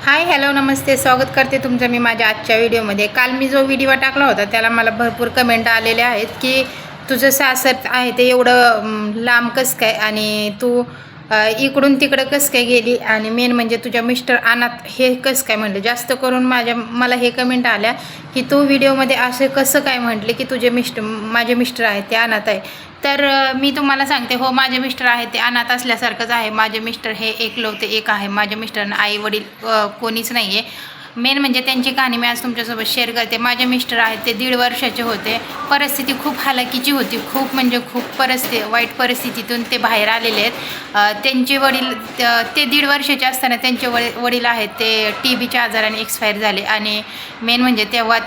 Hi hello नमस्ते, स्वागत करते तुमचं मी माझ्या आजच्या व्हिडिओमध्ये. काल मी जो व्हिडिओ टाकला होता त्याला मला भरपूर कमेंट आलेले आहेत की तुझं सासर आहे ते एवढं लांब कसं काय आणि तू इकडून तिकडं कसं काय गेली आणि मेन म्हणजे तुझ्या मिस्टर अनाथ हे कसं काय म्हणलं. जास्त करून मला हे कमेंट आल्या की तू व्हिडिओमध्ये असं कसं काय म्हटले की माझे मिस्टर आहेत ते अनाथ आहे. तर मी तुम्हाला सांगते, हो माझे मिस्टर आहेत ते अनाथ असल्यासारखंच आहे. माझे मिस्टर हे एकलवते एक आहे. माझ्या मिस्टरांना आई वडील कोणीच नाही आहे. मेन म्हणजे त्यांची कहाणी मी आज तुमच्यासोबत शेअर करते. माझे मिस्टर आहेत ते 1.5 वर्षाचे होते. परिस्थिती खूप हालाकीची होती, खूप म्हणजे खूप वाईट परिस्थितीतून ते बाहेर आलेले आहेत. त्यांचे वडील ते 1.5 वर्षाचे असताना त्यांचे वडील आहेत ते TBच्या आजाराने एक्सपायर झाले. आणि मेन म्हणजे तेव्हा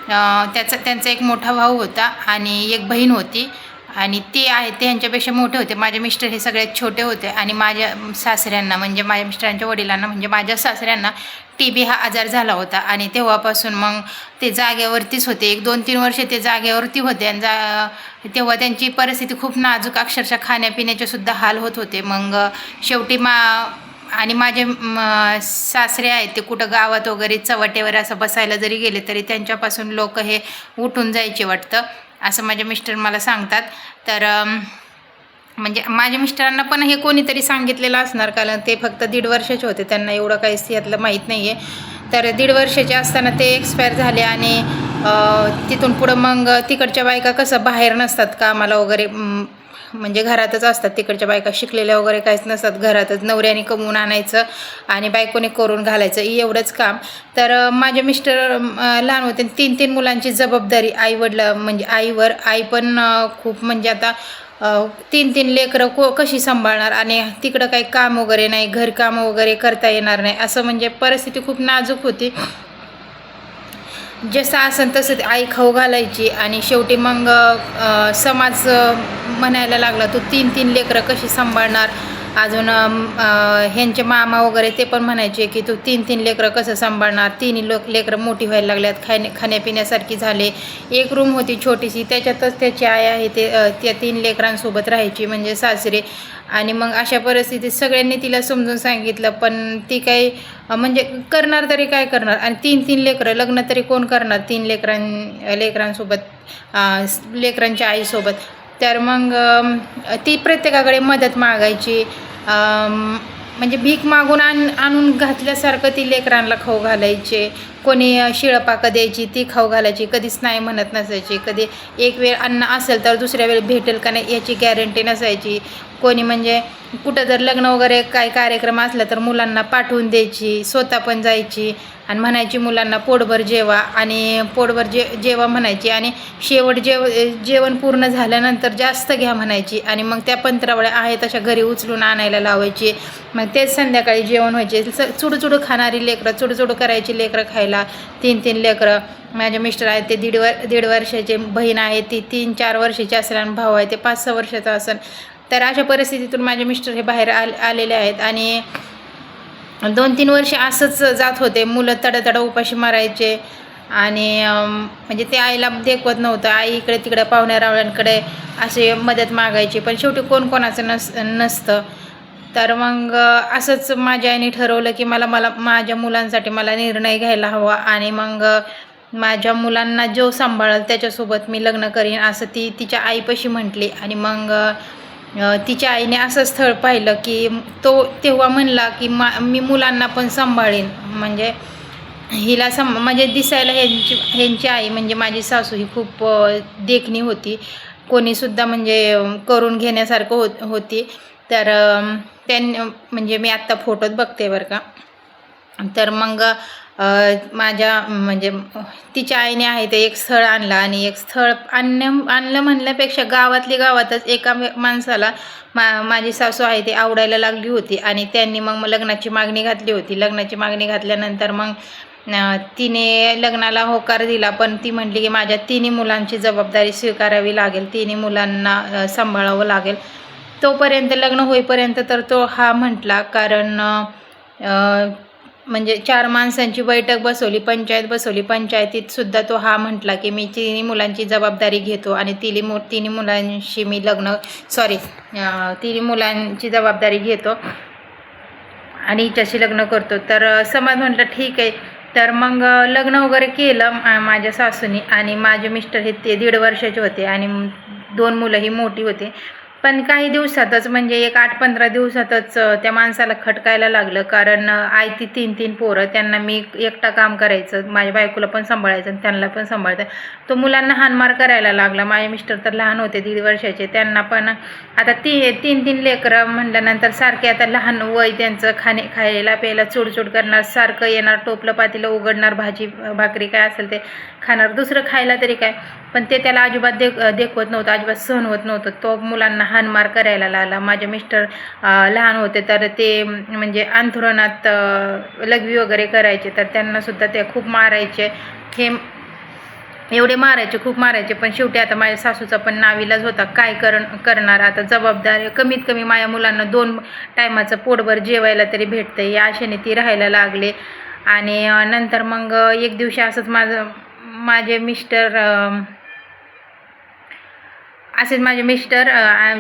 त्यांचा एक मोठा भाऊ होता आणि एक बहीण होती आणि ते आहेत ते ह्यांच्यापेक्षा मोठे होते. माझे मिस्टर हे सगळ्यात छोटे होते आणि माझ्या सासऱ्यांना म्हणजे माझ्या मिस्टरांच्या वडिलांना म्हणजे माझ्या सासऱ्यांना TB हा आजार झाला होता. आणि तेव्हापासून मग ते जागेवरतीच होते. 1-2-3 वर्ष ते जागेवरती होते आणि तेव्हा त्यांची परिस्थिती खूप नाजूक, अक्षरशः खाण्यापिण्याचे सुद्धा हाल होत होते. मग शेवटी आणि माझे सासरे आहेत ते कुठं गावात वगैरे चवटेवर असं बसायला जरी गेले तरी त्यांच्यापासून लोक हे उठून जायचे वाटतं, असं माझे मिस्टर मला सांगतात. तर म्हणजे माझ्या मिस्टरांना पण हे कोणीतरी सांगितलेलं असणार, कारण ते फक्त 1.5 वर्षाचे होते. त्यांना एवढं काहीच यातलं माहीत नाही आहे. तर 1.5 वर्षाचे असताना ते एक्सपायर झाले. आणि तिथून पुढं मग तिकडच्या बायका कसं बाहेर नसतात कामाला वगैरे, म्हणजे घरातच असतात. तिकडच्या बायका शिकलेल्या वगैरे काहीच नसतात, घरातच नवऱ्याने कमवून आणायचं आणि बायकोने करून घालायचं एवढंच काम. तर माझे मिस्टर लहान होते. 3 मुलांची जबाबदारी म्हणजे आईवर. आई पण खूप म्हणजे आता 3 लेकरं कशी सांभाळणार आणि तिकडं काही काम वगैरे नाही, घरकाम वगैरे करता येणार नाही, असं म्हणजे परिस्थिती खूप नाजूक होती. जसं असेल तसं आई खाऊ घालायची. आणि शेवटी मग समाज म्हणायला लागला, तू 3 लेकरं कशी सांभाळणार. अजून ह्यांचे मामा वगैरे ते पण म्हणायचे की तू 3 लेकरं कसं सांभाळणार. 3 लेकरं मोठी व्हायला लागल्यात, खाण्यापिण्यासारखी झाले. एक रूम होती छोटीशी, त्याच्यातच त्याची आई आहे ते त्या 3 लेकरांसोबत राहायची म्हणजे सासरे. आणि मग अशा परिस्थितीत सगळ्यांनी तिला समजून सांगितलं, पण ती काही म्हणजे करणार तरी काय करणार. आणि 3 लेकरं, लग्न तरी कोण करणार 3 लेकरांसोबत, लेकरांच्या आईसोबत. तर मग ती प्रत्येकाकडे मदत मागायची, म्हणजे भीक मागून आणून घातल्यासारखं ती लेकरांना खाऊ घालायचे. कोणी शिळपाकं द्यायची ती खाऊ घालायची, कधीच नाही म्हणत नसायची. कधी एक वेळ अन्न असेल तर दुसऱ्या वेळी भेटेल का नाही याची गॅरंटी नसायची. कोणी म्हणजे कुठं जर लग्न वगैरे काही कार्यक्रम असला तर मुलांना पाठवून द्यायची, स्वतः पण जायची आणि म्हणायची मुलांना पोटभर जेवा. आणि पोटभर जेवा म्हणायची. आणि शेवट जेवण पूर्ण झाल्यानंतर जास्त घ्या म्हणायची. आणि मग त्या पंत्रावळ्या आहेत तशा घरी उचलून आणायला लावायची. मग तेच संध्याकाळी जेवण व्हायचे. चुडचुडू खाणारी लेकरं, चुडचुडू करायची लेकरं खायला. 3 लेकरं. माझे मिस्टर आहेत ते 1.5 वर्षाचे, बहीण आहे ती 3-4 वर्षाची असेल आणि भाऊ आहे ते 5-6 वर्षाचा असेल. तर अशा परिस्थितीतून माझे मिस्टर हे बाहेर आलेले आहेत. आणि 2-3 वर्ष असंच जात होते. मुलं तडतड उपाशी मारायचे आणि म्हणजे ते आईला देखवत नव्हतं. आई इकडे तिकडे पाहुण्या रावळ्यांकडे असे मदत मागायची, पण शेवटी कोणाचं नसतं. तर मग असंच माझ्या आईने ठरवलं की मला माझ्या मुलांसाठी मला निर्णय घ्यायला हवा. आणि मग माझ्या मुलांना जो सांभाळेल त्याच्यासोबत मी लग्न करीन, असं ती तिच्या आईपाशी म्हटली. आणि मग तिच्या आईने असं स्थळ पाहिलं की तो तेव्हा म्हणला की मी मुलांना पण सांभाळीन. म्हणजे हिला म्हणजे दिसायला ह्यांची आई म्हणजे माझी सासू ही खूप देखणी होती. कोणीसुद्धा म्हणजे करून घेण्यासारखं होती. तर त्यांनी म्हणजे मी आत्ता फोटोत बघते बरं का. तर मग माझ्या म्हणजे तिच्या आईने आहे ते एक स्थळ आणलं. आणि एक स्थळ आणलं म्हणल्यापेक्षा गावातच एका माणसाला माझी सासू आहे ते आवडायला लागली होती. आणि त्यांनी मग लग्नाची मागणी घातली होती. लग्नाची मागणी घातल्यानंतर मग तिने लग्नाला होकार दिला. पण ती म्हटली की माझ्या 3 मुलांची जबाबदारी स्वीकारावी लागेल, 3 मुलांना सांभाळावं लागेल. तोपर्यंत लग्न होईपर्यंत तर तो हा म्हटला, कारण म्हणजे 4 माणसांची बैठक बसवली, पंचायत बसवली. पंचायतीत सुद्धा तो हा म्हटला की मी 3 मुलांची जबाबदारी घेतो आणि 3 मुलांशी मी 3 मुलांची जबाबदारी घेतो. आणि हिच्याशी लग्न करतो. तर समाज म्हटलं ठीक आहे. तर मग लग्न वगैरे केलं माझ्या सासूनी. आणि माझे मिस्टर हे ते 1.5 वर्षाचे होते आणि 2 मुलं ही मोठी होती. पण काही दिवसातच म्हणजे एक 8-15 दिवसातच त्या माणसाला खटकायला लागलं. कारण ती 3 पोरं, त्यांना मी एकटा काम करायचं, माझ्या बायकोला पण सांभाळायचं आणि त्यांना पण सांभाळायचं. तो मुलांना हाणमार करायला लागला. माझे मिस्टर तर लहान होते, 1.5 वर्षाचे. त्यांना पण आता 3 लेकरं म्हटल्यानंतर सारखे, आता लहान वय त्यांचं, खायला प्यायला चोडचोड करणार, सारखं येणार, टोपलं पातीलं उघडणार, भाजी भाकरी काय असेल ते खाणार, दुसरं खायला तरी काय. पण ते त्याला अजिबात देखवत नव्हतं, अजिबात सहन होत नव्हतं. तो मुलांना हाणमार करायला लागला. माझे मिस्टर लहान होते तर ते म्हणजे अंथरुणात लघवी वगैरे करायचे, तर त्यांनासुद्धा ते खूप मारायचे. हे एवढे मारायचे, खूप मारायचे. पण शेवटी आता माझ्या सासूचा पण नाविलाज होता. काय करणार आता, जबाबदारी. कमीत कमी माझ्या मुलांना 2 टायमाचं पोटभर जेवायला तरी भेटतं, या आशेने ती राहायला लागले. आणि नंतर मग एक दिवशी असंच माझे मिस्टर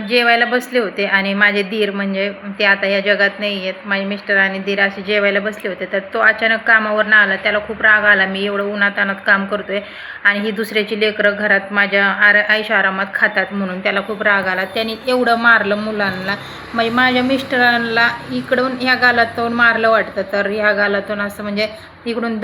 जेवायला बसले होते. आणि माझे दीर, म्हणजे ते आता या जगात नाही आहेत, माझे मिस्टर आणि दीर असे जेवायला बसले होते. तर तो अचानक कामावरनं आला. त्याला खूप राग आला, मी एवढं उन्हातानात काम करतोय आणि ही दुसऱ्याची लेकरं घरात माझ्या आयुष्य आरामात खातात म्हणून त्याला खूप राग आला. त्यांनी एवढं मारलं मुलांना. म्हणजे माझ्या मिस्टरांना इकडून ह्या गालातून मारलं वाटतं, तर ह्या गालातून असं म्हणजे इकडून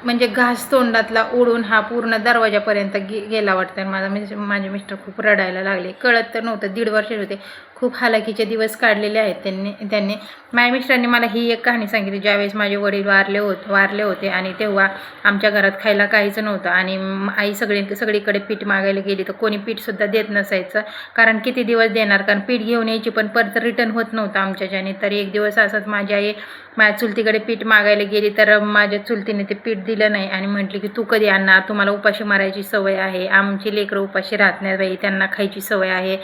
म्हणजे घास तोंडातला उडून हा पूर्ण दरवाजापर्यंत गेला वाटतं. माझे मिस्टर खूप रडायला लागले. कळत तर नव्हतं, 1.5 वर्ष होते. खूप हालाकीचे दिवस काढलेले आहेत त्यांनी. माझ्या मिस्टरांनी मला ही एक कहाणी सांगितली. ज्यावेळेस माझे वडील वारले होते आणि तेव्हा आमच्या घरात खायला काहीच नव्हतं. आणि आई सगळीकडे पीठ मागायला गेली तर कोणी पीठसुद्धा देत नसायचं. कारण किती दिवस देणार, कारण पीठ घेऊन यायची पण परत रिटर्न होत नव्हतं आमच्याच्याने. तर एक दिवस असंच माझी आई माझ्या चुलतीकडे पीठ मागायला गेली, तर माझ्या चुलतीने ते पीठ दिलं नाही आणि म्हटली की तू कधी आणणार, तुम्हाला उपाशी मारायची सवय आहे, आमची लेकरं उपाशी राहत नाही बाई, त्यांना खायची सवय आहे,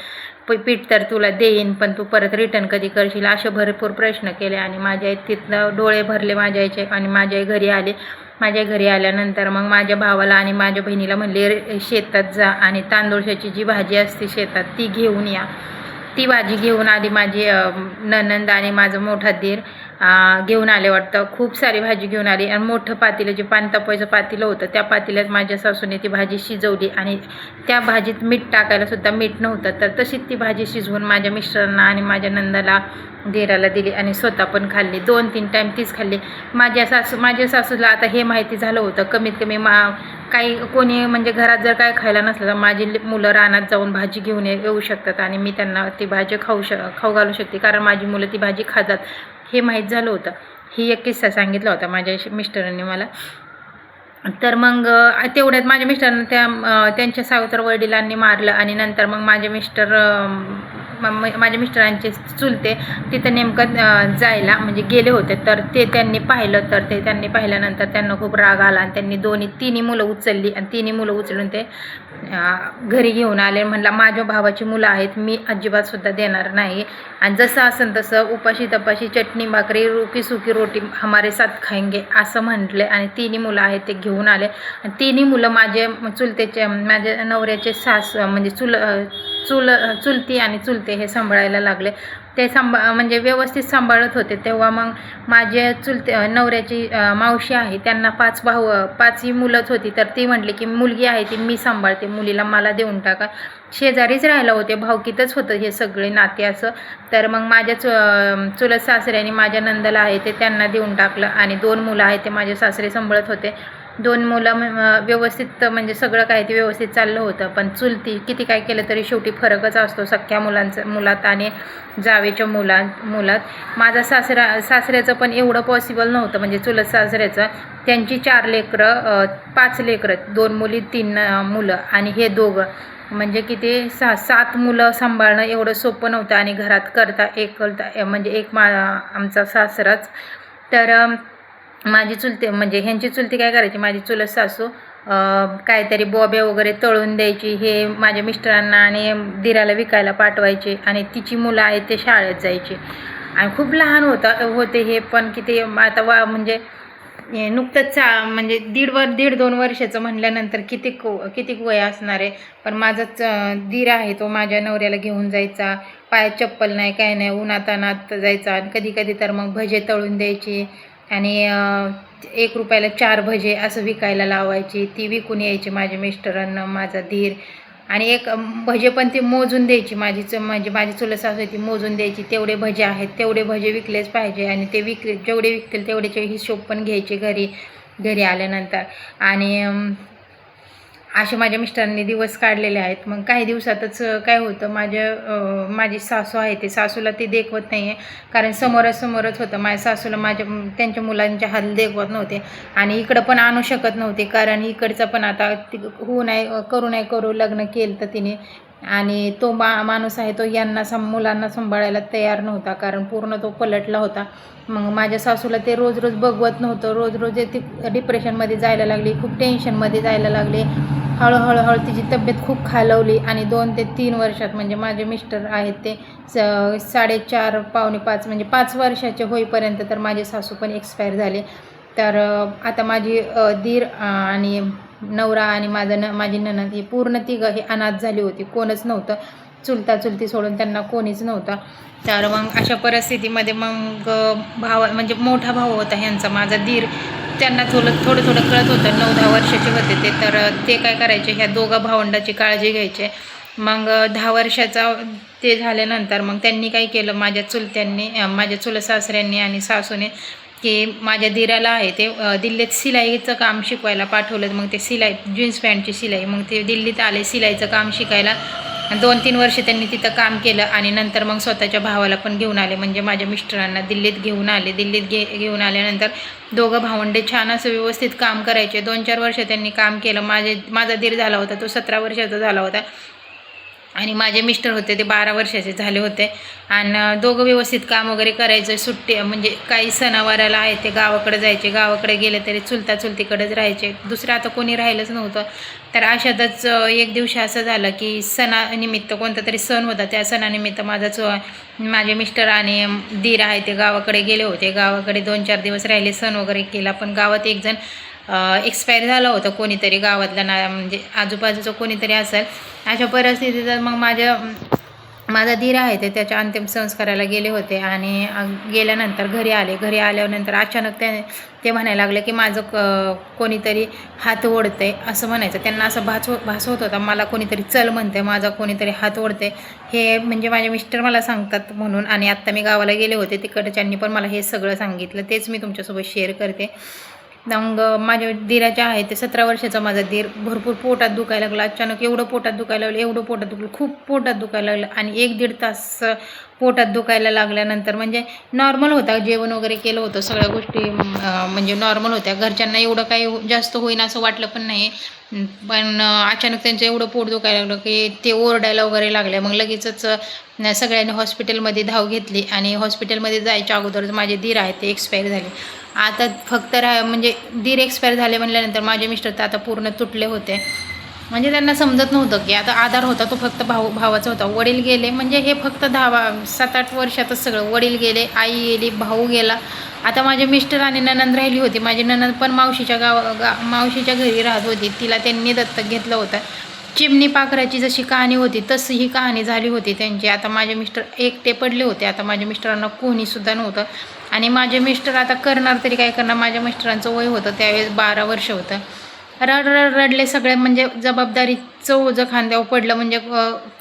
पीठ तर तुला देईन पण तू परत रिटर्न कधी करशील, असे भरपूर प्रश्न केले. आणि माझ्या आई तिथनं डोळे भरले माझ्या आईचे. आणि माझी आई घरी आली. माझ्या घरी आल्यानंतर मग माझ्या भावाला आणि माझ्या बहिणीला म्हणले शेतात जा आणि तांदूळशाची जी भाजी असते शेतात ती घेऊन या. ती भाजी घेऊन आली माझी नणंद आणि माझा मोठा दीर घेऊन आले वाटतं. खूप सारी भाजी घेऊन आली आणि मोठं पातेलं, जे पाणी तापवायचं पातेलं होतं, त्या पातेल्यात माझ्या सासूने ती भाजी शिजवली. आणि त्या भाजीत मीठ टाकायला सुद्धा मीठ नव्हतं. तर तशीच ती भाजी शिजवून माझ्या मिस्टरांना आणि माझ्या नंदाला, दीराला दिली आणि स्वतः पण खाल्ली. 2-3 टाईम तीच खाल्ली. माझ्या सासूला आता हे माहिती झालं होतं. कमीत कमी काही कोणी म्हणजे घरात जर काय खायला नसलं तर माझी मुलं रानात जाऊन भाजी घेऊन येऊ शकतात आणि मी त्यांना ती भाजी खाऊ घालू शकते, कारण माझी मुलं ती भाजी खातात, हे माहीत झालं होतं. ही एक किस्सा सांगितला होता माझ्या मिस्टरांनी मला. तर मग तेवढ्यात माझ्या मिस्टरांना त्यांच्या सावत्र वडिलांनी मारलं. आणि नंतर मग माझ्या मिस्टरांचे चुलते तिथं नेमकं जायला म्हणजे गेले होते. तर ते त्यांनी पाहिलं. तर ते त्यांनी पाहिल्यानंतर त्यांना खूप राग आला आणि त्यांनी तिन्ही मुलं उचलली आणि तिन्ही मुलं उचलून ते घरी घेऊन आले. म्हणला माझ्या भावाची मुलं आहेत, मी अजिबातसुद्धा देणार नाही. आणि जसं असेल तसं उपाशी तपाशी चटणी भाकरी रुकी सुकी रोटी हमारे साथ खाएंगे असं म्हटले. आणि तिन्ही मुलं आहेत ते घेऊन आले. आणि तिन्ही मुलं माझ्या नवऱ्याचे म्हणजे चुलती आणि चुलते हे सांभाळायला लागले. ते म्हणजे व्यवस्थित सांभाळत होते. तेव्हा मग माझे नवऱ्याची मावशी आहे, त्यांना 5 मुलंच होती. तर ती म्हटली की मुलगी आहे ती मी सांभाळते, मुलीला मला देऊन टाका. शेजारीच राहायला होते, भावकीतच होतं हे सगळे नाते असं. तर मग माझ्या चुलत सासऱ्याने माझ्या नंदला आहे ते त्यांना देऊन टाकलं. आणि 2 मुलं आहेत ते माझे सासरे सांभाळत होते. 2 मुलं व्यवस्थित म्हणजे सगळं काय ते व्यवस्थित चाललं होतं. पण चुलती किती काय केलं तरी शेवटी फरकच असतो सख्या मुलात आणि जावेच्या मुलात. माझा सासऱ्याचं पण एवढं पॉसिबल नव्हतं, म्हणजे चुलत सासऱ्याचं. त्यांची 4 लेकरं, 5 लेकरं, 2 मुली 3 मुलं आणि हे दोघं, म्हणजे किती 7 मुलं सांभाळणं एवढं सोपं नव्हतं. आणि घरात करता म्हणजे आमचा सासराच. तर माझी चुलते म्हणजे ह्यांची चुलती काय करायची, माझी चुलत सासू काहीतरी बॉब्या वगैरे तळून द्यायची, हे माझ्या मिस्टरांना आणि दिराला विकायला पाठवायचे. आणि तिची मुलं आहेत ते शाळेत जायची. आणि खूप लहान होते हे पण, किती आता म्हणजे नुकतंच म्हणजे दीड दोन वर्षाचं म्हणल्यानंतर किती वय असणार आहे. पण माझाच दीर आहे तो माझ्या नवऱ्याला घेऊन जायचा, पायात चप्पल नाही काय नाही, उन्हातानात जायचा. आणि कधी कधी तर मग भजे तळून द्यायची आणि 1 रुपयाला 4 भजे असं विकायला लावायची. ती विकून यायची माझे मिस्टरांना, माझा धीर. आणि एक भजे पण ती मोजून द्यायची, म्हणजे माझी चुलत सासू ती मोजून द्यायची, तेवढे भजे आहेत तेवढे भजे विकलेच पाहिजे. आणि ते जेवढे विकतील तेवढेचे हिशोब पण घ्यायचे घरी आल्यानंतर. आणि असे माझ्या मिस्टरांनी दिवस काढलेले आहेत. मग काही दिवसातच काय होतं, माझी सासू आहे ते सासूला ते देखवत नाही आहे, कारण समोरच होतं. माझ्या सासूला त्यांच्या मुलांचे हाल देखवत नव्हते आणि इकडं पण आणू शकत नव्हते, कारण इकडचं पण आता करू लग्न केलं तर तिने. आणि तो माणूस आहे तो मुलांना सांभाळायला तयार नव्हता, कारण पूर्ण तो पलटला होता. मग माझ्या सासूला ते रोज बघवत नव्हतं. रोज ती डिप्रेशनमध्ये जायला लागली, खूप टेन्शनमध्ये जायला लागली. हळूहळू तिची तब्येत खूप खालवली. आणि 2 ते 3 वर्षात, म्हणजे माझे मिस्टर आहेत ते 4.5 पावणे 5 म्हणजे 5 वर्षाचे होईपर्यंत तर माझे सासू पण एक्सपायर झाले. तर आता माझी दीर आणि नवरा आणि माझी नणंद ही पूर्ण तिघं ही अनाथ झाली होती. कोणच नव्हतं, चुलती सोडून त्यांना कोणीच नव्हतं. तर मग अशा परिस्थितीमध्ये मग म्हणजे मोठा भाऊ होता ह्यांचा, माझा दीर. त्यांना थोडं कळत होतं, 9-10 वर्षाचे होते ते. तर ते काय करायचे, ह्या दोघा भावंडाची काळजी घ्यायचे. मग 10 वर्षाचा ते झाल्यानंतर मग त्यांनी काय केलं, माझ्या चुलत सासऱ्यांनी आणि सासूने, की माझ्या दिराला आहे ते दिल्लीत सिलाईचं काम शिकवायला पाठवलं. मग ते जीन्स पॅन्टची सिलाई, मग ते दिल्लीत आले सिलाईचं काम शिकायला. 2-3 वर्ष त्यांनी तिथं काम केलं आणि नंतर मग स्वतःच्या भावाला पण घेऊन आले, म्हणजे माझ्या मिस्टरांना दिल्लीत घेऊन आले. घेऊन आल्यानंतर दोघं भावंडे छान असं व्यवस्थित काम करायचे. 2-4 वर्ष त्यांनी काम केलं. माझा दीर झाला होता तो 17 वर्षाचा झाला होता आणि माझे मिस्टर होते ते 12 वर्षाचे झाले होते. आणि दोघं व्यवस्थित काम वगैरे करायचं. सुट्टी म्हणजे काही सणावाराला आहे ते गावाकडे जायचे, गावाकडे गेले तरी चुलतीकडेच राहायचे, दुसरं आता कोणी राहिलंच नव्हतं. तर अशातच एक दिवशी असं झालं की सणानिमित्त, कोणता तरी सण होता, त्या सणानिमित्त माझे मिस्टर आणि दीर आहे ते गावाकडे गेले होते. गावाकडे 2-4 दिवस राहिले, सण वगैरे केला. पण गावात एक जण एक्सपायर झालं होतं, कोणीतरी गावातला म्हणजे आजूबाजूचं कोणीतरी असेल. अशा परिस्थितीत मग माझा दीर आहे ते त्याच्या अंतिम संस्काराला गेले होते. आणि गेल्यानंतर घरी आल्यानंतर अचानक ते म्हणायला लागले की माझं कोणीतरी हात ओढतंय असं म्हणायचं. त्यांना असं भास होत होता, मला कोणीतरी चल म्हणते, माझा कोणीतरी हात ओढते. हे म्हणजे माझे मिस्टर मला सांगतात म्हणून. आणि आत्ता मी गावाला गेले होते, तिकडच्यांनी पण मला हे सगळं सांगितलं, तेच मी तुमच्यासोबत शेअर करते. मग माझ्या दीराच्या आहे ते 17 वर्षाचा माझा दीर, भरपूर पोटात दुखायला लागला. अचानक एवढं पोटात दुखायला लागलं, खूप पोटात दुखायला लागलं. आणि 1-1.5 तास पोटात दुखायला लागल्यानंतर, म्हणजे नॉर्मल होता, जेवण वगैरे केलं होतं, सगळ्या गोष्टी म्हणजे नॉर्मल होत्या. घरच्यांना एवढं काही जास्त होईन असं वाटलं पण नाही. पण अचानक त्यांचं एवढं पोट दुखायला लागलं की ते ओरडायला वगैरे लागले. मग लगेचच सगळ्यांनी हॉस्पिटलमध्ये धाव घेतली. आणि हॉस्पिटलमध्ये जायच्या अगोदरच माझे दीर आहेत ते एक्सपायर झाले. आता फक्त म्हणजे दीर एक्सपायर झाले म्हणल्यानंतर माझे मिस्टर तर आता पूर्ण तुटले होते. म्हणजे त्यांना समजत नव्हतं की आता आधार होता तो फक्त भावाचा होता. वडील गेले, म्हणजे हे फक्त 7-8 वर्षातच सगळं. वडील गेले, आई गेली, भाऊ गेला. आता माझे मिस्टर आणि नणंद राहिली होती. माझी नणंद पण मावशीच्या घरी राहत होती, तिला त्यांनी दत्तक घेतलं होतं. चिमणी पाखराची जशी कहाणी होती तशी ही कहाणी झाली होती त्यांची. आता माझे मिस्टर एकटे पडले होते. आता माझ्या मिस्टरांना कोणीसुद्धा नव्हतं. आणि माझे मिस्टर आता करणार तरी काय करणार. माझ्या मिस्टरांचं वय होतं त्यावेळेस 12 वर्ष होतं. रडले सगळे, म्हणजे जबाबदारीचं ओझं खांद्यावर पडलं. म्हणजे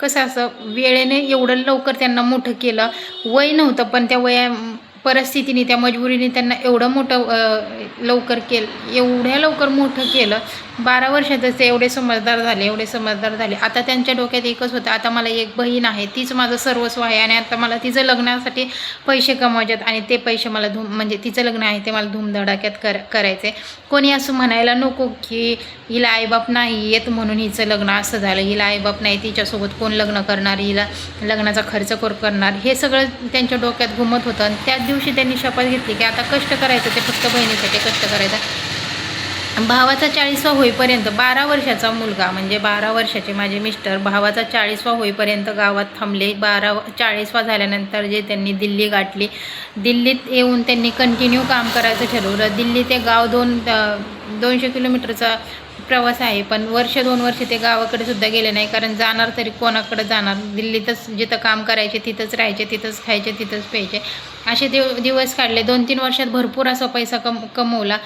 कसं असं वेळेने एवढं लवकर त्यांना मोठं केलं. वय नव्हतं पण त्या परिस्थितीने, त्या मजबुरीने त्यांना एवढं मोठं एवढ्या लवकर मोठं केलं. 12 वर्षातच ते एवढे समजदार झाले. आता त्यांच्या डोक्यात एकच होतं, आता मला एक बहीण आहे, तीच माझं सर्वस्व आहे. आणि आता मला तिचं लग्नासाठी पैसे कमवायच्यात आणि ते पैसे मला म्हणजे तिचं लग्न आहे ते मला धूमधडाक्यात करायचे. कोणी असं म्हणायला नको की हिला आईबाप नाही येत म्हणून हिचं लग्न असं झालं, हिला आईबाप नाही, तिच्यासोबत कोण लग्न करणार, हिला लग्नाचा खर्च करणार, हे सगळं त्यांच्या डोक्यात घुमत होतं. आणि त्याच दिवशी त्यांनी शपथ घेतली की आता कष्ट करायचं, ते फक्त बहिणीसाठी कष्ट करायचं. भावाचा 40वा होईपर्यंत 12 वर्षाचा मुलगा, म्हणजे 12 वर्षाचे माझे मिस्टर, भावाचा 40वा होईपर्यंत गावात थांबले. 40वा झाल्यानंतर जे त्यांनी दिल्ली गाठली. दिल्लीत येऊन त्यांनी कंटिन्यू काम करायचं ठरवलं. दिल्ली ते गाव 200 किलोमीटरचा प्रवास आहे, पण 1-2 वर्ष ते गावाकडे सुद्धा गेले नाही, कारण जाणार तरी कोणाकडे जाणार. दिल्लीतच जिथं काम करायचे तिथंच राहायचे, तिथंच खायचे, तिथंच प्यायचे, असे दिवस काढले. 2-3 वर्षात भरपूर असा पैसा कमवला.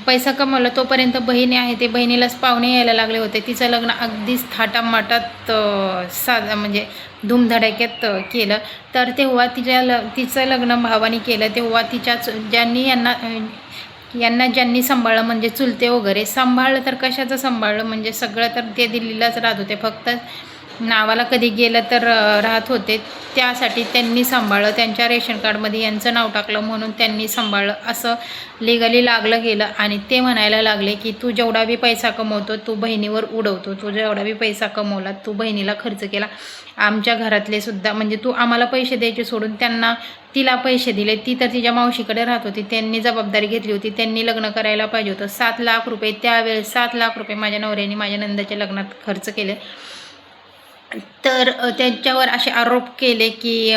पैसा कमवला तोपर्यंत बहिणी आहे, ते बहिणीलाच पाहुणे यायला लागले होते. तिचं लग्न अगदीच थाटामाटात म्हणजे धूमधडाक्यात केलं. तर तेव्हा तिचं लग्न भावाने केलं. तेव्हा तिच्याच ज्यांनी सांभाळलं, म्हणजे चुलते वगैरे सांभाळलं. तर कशाचं सांभाळलं, म्हणजे सगळं तर ते दिल्लीलाच राहत होते, फक्त नावाला कधी गेलं तर राहत होते. त्यासाठी त्यांनी सांभाळलं. त्यांच्या रेशन कार्डमध्ये यांचं नाव टाकलं म्हणून त्यांनी सांभाळलं, असं लिगली लागलं गेलं. आणि ते म्हणायला लागले की तू जेवढा बी पैसा कमवतो तू बहिणीवर उडवतो, तू जेवढा बी पैसा कमवला तू बहिणीला खर्च केला. आमच्या घरातले सुद्धा, म्हणजे तू आम्हाला पैसे द्यायचे सोडून तिला पैसे दिले. ती तर तिच्या मावशीकडे राहत होती, त्यांनी जबाबदारी घेतली होती, त्यांनी लग्न करायला पाहिजे होतं. 7 लाख रुपये त्यावेळेस 7 लाख रुपये माझ्या नवऱ्याने माझ्या नंदाच्या लग्नात खर्च केले. तर त्यांच्यावर असे आरोप केले की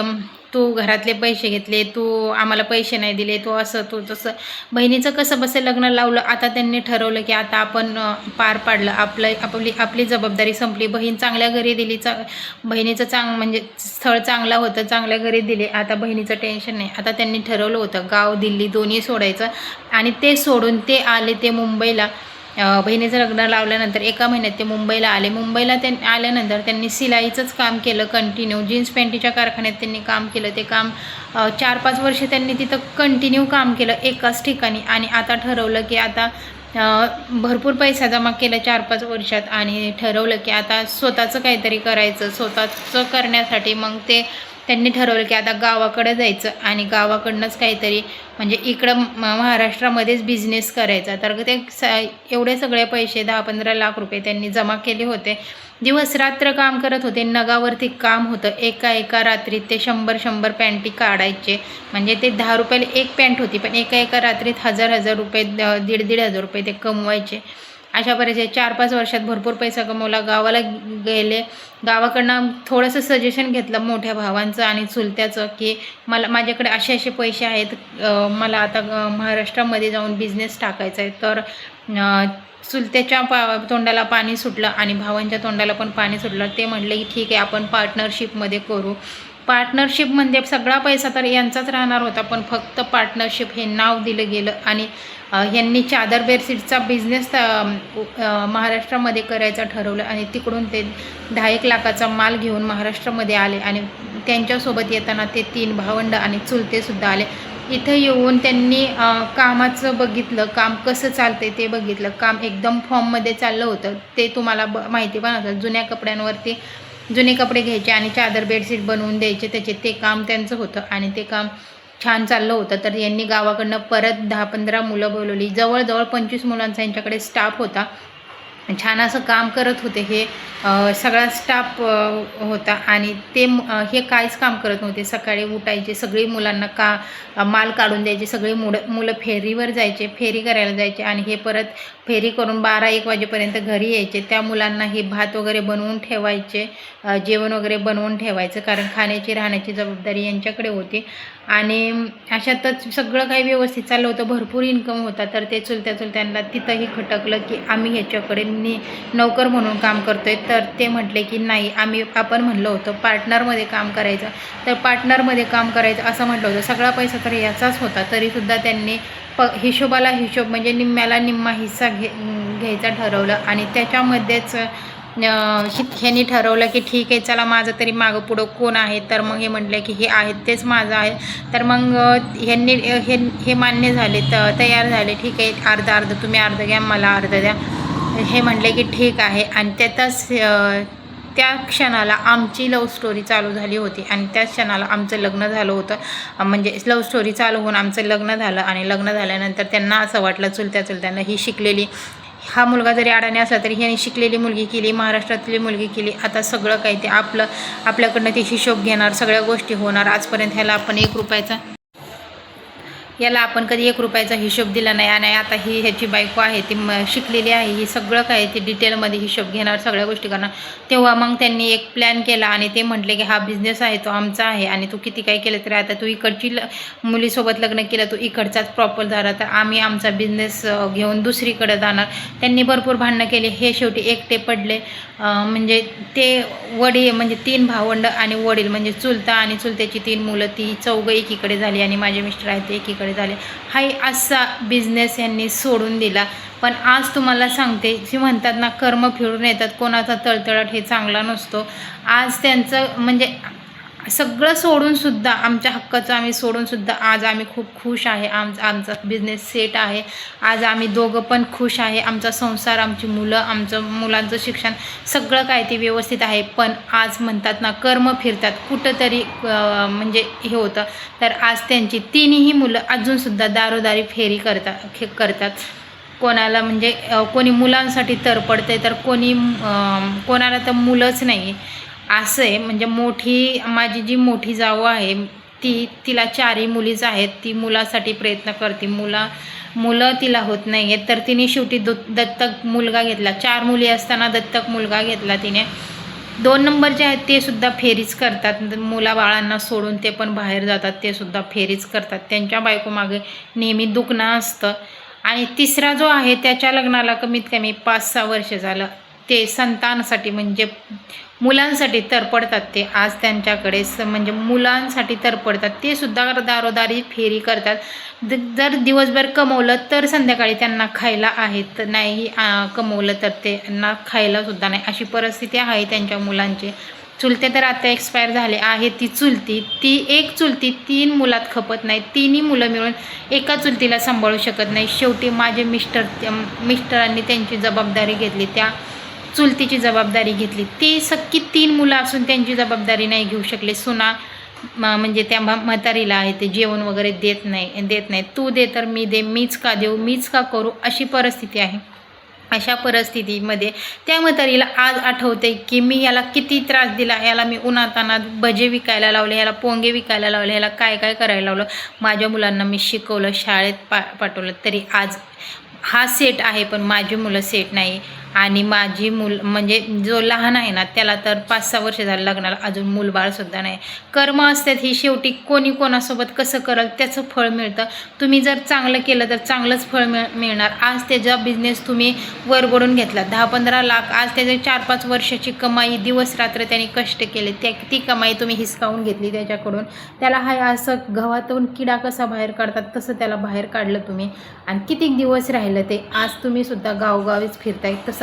तू घरातले पैसे घेतले, तू आम्हाला पैसे नाही दिले, तू असं तू तसं. बहिणीचं कसं बसं लग्न लावलं. आता त्यांनी ठरवलं की आता आपण पार पाडलं, आपली जबाबदारी संपली. बहीण चांगल्या घरी दिली, बहिणीचं म्हणजे स्थळ चांगलं होतं, चांगल्या घरी दिले. आता बहिणीचं टेन्शन नाही. आता त्यांनी ठरवलं होतं गाव दिल्ली दोन्ही सोडायचं, आणि ते सोडून ते आले ते मुंबईला. बहिणीचं लग्न लावल्यानंतर 1 महिन्यात ते मुंबईला आले. मुंबईला आल्यानंतर त्यांनी सिलाईचंच काम केलं कंटिन्यू. जीन्स पॅन्टीच्या कारखान्यात त्यांनी काम केलं. ते काम 4-5 वर्ष त्यांनी तिथं कंटिन्यू काम केलं एकाच ठिकाणी. आणि आता ठरवलं की आता भरपूर पैसा जमा केला 4-5 वर्षात, आणि ठरवलं की आता स्वतःचं काहीतरी करायचं. स्वतःचं करण्यासाठी मग त्यांनी ठरवलं की आता गावाकडं जायचं, आणि गावाकडनंच काहीतरी, म्हणजे इकडं महाराष्ट्रामध्येच बिझनेस करायचा. तर ते एवढे सगळे पैसे 10-15 लाख रुपये त्यांनी जमा केले होते. दिवस रात्र काम करत होते. नगावरती काम होतं. एका रात्रीत ते 100 पॅन्टी काढायचे. म्हणजे ते 10 रुपयाला एक पॅन्ट होती, पण एका रात्रीत 1000 रुपये, 1,500 रुपये ते कमवायचे. अशा परिस्थितीत 4-5 वर्षात भरपूर पैसा कमवला. गावाला गेले. गावाकडनं थोडंसं सजेशन घेतलं मोठ्या भावांचं आणि चुलत्याचं की माझ्याकडे असे पैसे आहेत, मला आता महाराष्ट्रामध्ये जाऊन बिझनेस टाकायचा आहे. तर चुलत्याच्या तोंडाला पाणी सुटलं आणि भावांच्या तोंडाला पण पाणी सुटलं. ते म्हटले की ठीक आहे, आपण पार्टनरशिपमध्ये करू. पार्टनरशिपमध्ये सगळा पैसा तर यांचाच राहणार होता, पण फक्त पार्टनरशिप हे नाव दिलं गेलं. आणि यांनी चादर बेडशीटचा बिझनेस महाराष्ट्रामध्ये करायचं ठरवलं. आणि तिकडून ते 10-1 लाखाचा माल घेऊन महाराष्ट्रामध्ये आले. आणि त्यांच्यासोबत येताना ते 3 भावंड आणि चुलतेसुद्धा आले. इथं येऊन त्यांनी कामाचं बघितलं, काम कसं चालतंय ते बघितलं. काम एकदम फॉर्ममध्ये चाललं होतं. ते तुम्हाला माहिती पण असेल, जुन्या कपड्यांवरती जुने कपडे घ्यायचे आणि चादर बेडशीट बनवून द्यायचे, ते काम त्यांचं होतं. आणि ते काम छान चाललं होतं. तर यांनी गावाकडनं परत 10-15 मुलं बोलवली. जवळजवळ 25 मुलांचा यांच्याकडे स्टाफ होता. छान असं काम करत होते हे सगळा स्टाफ होता. आणि हे काहीच काम करत नव्हते. सकाळी उठायचे, सगळी मुलांना माल काढून द्यायचे. सगळी मुलं फेरीवर जायचे, फेरी करायला जायचे. आणि हे परत फेरी करून 12-1 वाजेपर्यंत घरी यायचे. त्या मुलांना हे भात वगैरे बनवून ठेवायचे, जेवण वगैरे बनवून ठेवायचं, कारण खाण्याची राहण्याची जबाबदारी यांच्याकडे होती. आणि अशातच सगळं काही व्यवस्थित चाललं होतं. भरपूर इन्कम होता. तर ते चुलत्यांना तिथंही खटकलं की आम्ही ह्याच्याकडे नौकर म्हणून काम करतोय. तर ते म्हटले की नाही, आपण म्हणलं होतं पार्टनरमध्ये काम करायचं, तर पार्टनरमध्ये काम करायचं असं म्हटलं होतं. सगळा पैसा तर याचाच होता. तरीसुद्धा त्यांनी हिशोबाला हिशोब, म्हणजे निम्म्याला निम्मा हिस्सा घ्यायचा ठरवलं. आणि त्याच्यामध्येच ह्यांनी ठरवलं की ठीक आहे, चला माझं तरी मागं पुढं कोण आहे. तर मग हे म्हटले की हे आहेत तेच माझं आहे. तर मग ह्यांनी हे मान्य झाले, तयार झाले. ठीक आहे, अर्ध तुम्ही अर्ध घ्या, मला अर्ध द्या. हे म्हटले की ठीक आहे. आणि त्या क्षणाला आमची लव्ह स्टोरी चालू झाली होती. आणि त्या क्षणाला आमचं लग्न झालं होतं. म्हणजे लव्ह स्टोरी चालू होऊन आमचं लग्न झालं. आणि लग्न झाल्यानंतर त्यांना असं वाटलं, चुलत्यांना ही शिकलेली, हा मुलगा जरी अडाणी असला तरी ह्याने शिकलेली मुलगी केली, महाराष्ट्रातली मुलगी केली. आता सगळं काही ते आपल्याकडनं ते हिशोब घेणार, सगळ्या गोष्टी होणार. आजपर्यंत ह्याला आपण 1 रुपयाचा याला आपण कधी 1 रुपयाचा हिशोब दिला नाही. आणि आता ही ह्याची बायको आहे ती शिकलेली आहे, ही सगळं काय ती डिटेलमध्ये हिशोब घेणार, सगळ्या गोष्टी करणार. तेव्हा मग त्यांनी एक प्लॅन केला आणि ते म्हटले की हा बिझनेस आहे तो आमचा आहे आणि तू किती काय केलं तरी आता तू इकडची मुलीसोबत लग्न केलं, तू इकडचाच प्रॉपर झाला, तर आम्ही आमचा बिझनेस घेऊन दुसरीकडे जाणार. त्यांनी भरपूर भांडणं केली, हे शेवटी एकटे पडले. म्हणजे ते वडील म्हणजे 3 भावंड आणि वडील म्हणजे चुलता आणि चुलत्याची 3 मुलं, ती चौघं एकीकडे झाली आणि माझे मिस्टर आहेत ते एकीकडे झाले. हाही असा बिझनेस यांनी सोडून दिला. पण आज तुम्हाला सांगते, जी म्हणतात ना कर्म फिरून येतात, कोणाचा तळतळाट हे चांगला नसतो. आज त्यांचं म्हणजे सगळं सोडूनसुद्धा, आमच्या हक्काचं आम्ही सोडूनसुद्धा आज आम्ही खूप खुश आहे. आमचा बिझनेस सेट आहे. आज आम्ही दोघं पण खुश आहे. आमचा संसार, आमची मुलं, आमचं मुलांचं शिक्षण सगळं काय ते व्यवस्थित आहे. पण आज म्हणतात ना कर्म फिरतात, कुठंतरी म्हणजे हे होतं. तर आज त्यांची 3ही मुलं अजूनसुद्धा दारोदारी फेरी करतात. कोणाला म्हणजे कोणी मुलांसाठी तरपडते, तर कोणाला तर मुलंच नाही असं आहे. म्हणजे माझी जी मोठी जाऊ आहे तिला 4ही मुलीच आहेत. ती मुलासाठी प्रयत्न करते, मुलं तिला होत नाही आहेत, तर तिने शेवटी दत्तक मुलगा घेतला. 4 मुली असताना दत्तक मुलगा घेतला तिने. 2 नंबर जे आहेत ते सुद्धा फेरीच करतात, मुलाबाळांना सोडून ते पण बाहेर जातात, ते सुद्धा फेरीच करतात. त्यांच्या बायकोमागे नेहमी दुखणं असतं. आणि 3रा जो आहे त्याच्या लग्नाला कमीत कमी 5-6 वर्ष झालं. ते संतानासाठी म्हणजे मुलांसाठी तरपडतात. ते आज त्यांच्याकडे म्हणजे मुलांसाठी तरपडतात. ते सुद्धा दारोदारी फेरी करतात. जर दिवसभर कमवलं तर संध्याकाळी त्यांना खायला आहे, तर नाही कमवलं तर त्यांना खायला सुद्धा नाही, अशी परिस्थिती आहे त्यांच्या मुलांची. चुलते तर आता एक्सपायर झाले आहे. ती एक चुलती 3 मुलात खपत नाही. 3ही मुलं मिळून एका चुलतीला सांभाळू शकत नाही. शेवटी माझे मिस्टरांनी त्यांची जबाबदारी घेतली, त्या चुलतीची जबाबदारी घेतली. ती सख्खी 3 मुलं असून त्यांची जबाबदारी नाही घेऊ शकले. सुना म्हणजे त्या म्हातारीला आहे ते जेवण वगैरे देत नाही. तू दे तर मी दे, मीच का देऊ, मीच का करू, अशी परिस्थिती आहे. अशा परिस्थितीमध्ये त्या म्हातारीला आज आठवते की मी याला किती त्रास दिला, याला मी उन्हातान्हात भजे विकायला लावले, याला पोंगे विकायला लावले, याला काय काय करायला लावलं, माझ्या मुलांना मी शिकवलं, शाळेत पाठवलं, तरी आज हा सेट आहे पण माझी मुलं सेट नाही. आणि माझी म्हणजे जो लहान आहे ना त्याला तर 5-6 वर्ष झालं लग्नाला, अजून मूलबाळसुद्धा नाही. कर्म असतात ही, शेवटी कोणी कोणासोबत कसं करल त्याचं फळ मिळतं. तुम्ही जर चांगलं केलं तर चांगलंच फळ मिळणार. आज त्याचा बिझनेस तुम्ही वरबडून घेतला, 10-15 लाख, आज त्याची 4-5 वर्षाची कमाई, दिवस रात्र त्यांनी कष्ट केले, ती कमाई तुम्ही हिसकावून घेतली त्याच्याकडून. त्याला हाय असं गव्हातून किडा कसा बाहेर काढतात तसं त्याला बाहेर काढलं तुम्ही. आणि किती दिवस राहिलं ते, आज तुम्ही सुद्धा गावगावीच फिरताय. तसा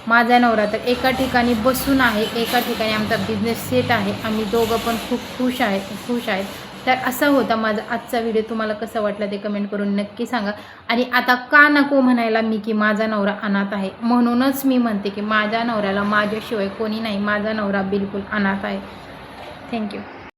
माझा नवरा तर एका ठिकाणी बसून आहे, एका ठिकाणी आमचा बिझनेस सेट आहे. आम्ही दोघं पण खूप खुश आहेत. तर असा होता माझा आजचा व्हिडिओ. तुम्हाला कसं वाटलं ते कमेंट करून नक्की सांगा. आणि आता का नको म्हणायला मी की माझा नवरा अनाथ आहे, म्हणूनच मी म्हणते की माझ्या नवऱ्याला माझ्याशिवाय कोणी नाही. माझा नवरा बिलकुल अनाथ आहे. थँक्यू.